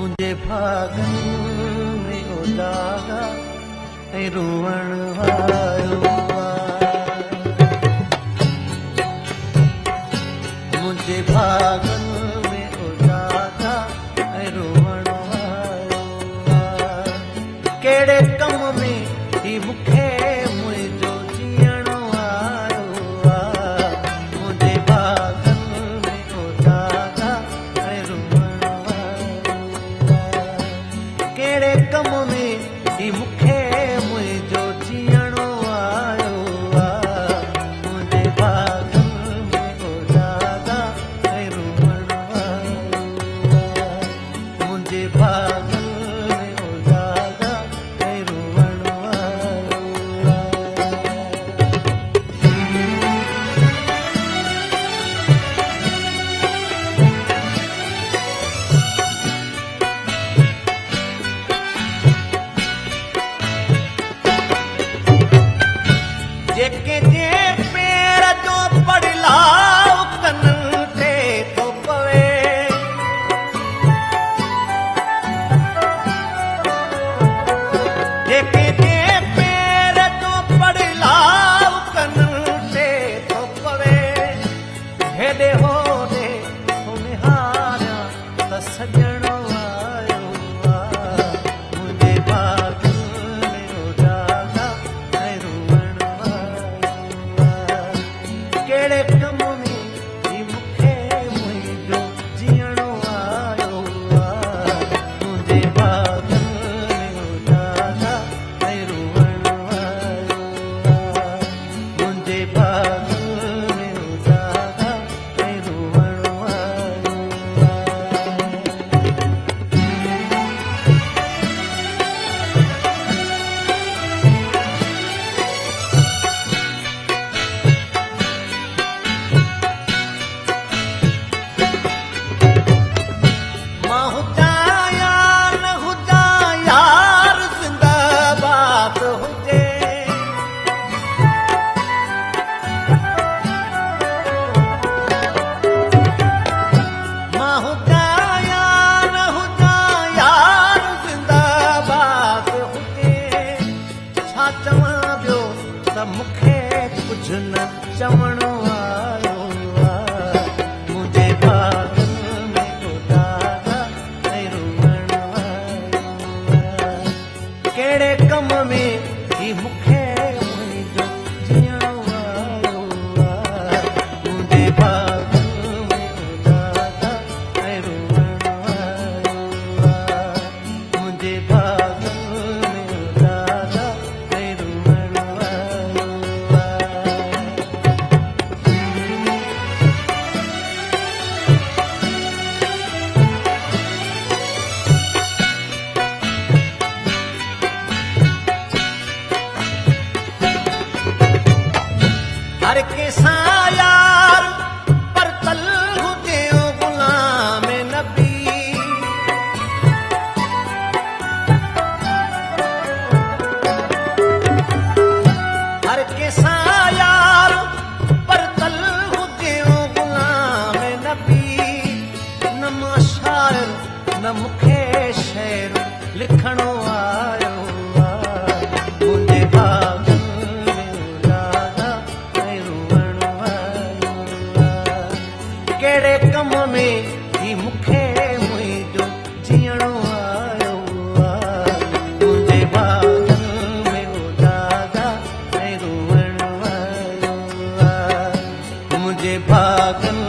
मुझे भागन में उजागा ऐं रोअण वारो मुझे भागन में उजागा ऐं रोअण वारो कहिड़े कम में ही मूंखे मुंहिंजो जीअण वारो मुझे भागन में उजागा ऐं रोअण वारो कहिड़े कम में ही मूंखे मुंहिंजो जीअण वारो मुंहिंजे भागन में उजागा ऐं रोअण वारो मुंहिंजे भागन में उजागा ऐं रोअण वारो जेके जे पेर जो पड़लाव कननि ते थो पवे जेके जे पेर जो पड़लाव कननि ते थो पवे हेॾे होॾे थो निहारियां त सॼण आयो मुंहिंजे भाॻ में उजागा ऐं रोअण कहिड़े कम में ही मूंखे मुंहिंजो जीअण आयो मुंहिंजे भाॻन में उजागा ऐं रोअण वारो मुंहिंजे भाॻन में उजागा ऐं रोअण वारो मां हुजां या न हुजां यार ज़िंदाबाद हुजे मां हुजां या न हुजां यार ज़िंदाबाद हुजे छा चवां ॿियो त मूंखे कुझु न चवण वारो मुंहिंजे भाॻन में उजागा ऐं रोअण वारो कहिड़े कम में ही मूंखे मुंहिंजो जीअण वारो मुंहिंजे भाॻन में उजागा ऐं रोअण वारो मुंहिंजे भाॻन में उजागा ऐं रोअण वारो हर कंहिंसां यार पर तल हुजे गुलाम नबी हर कंहिंसां यार पर तल हुजे गुलाम नबी न मां शाइर न मूंखे शेर लिखण आयो मुंहिंजे भाॻन में उजागा ऐं रोअण वारो कहिड़े कम में ही मूंखे मुंहिंजो जीअण आयो मुंहिंजे भाॻन में उजागा ऐं रोअण वारो मुंहिंजे भाॻन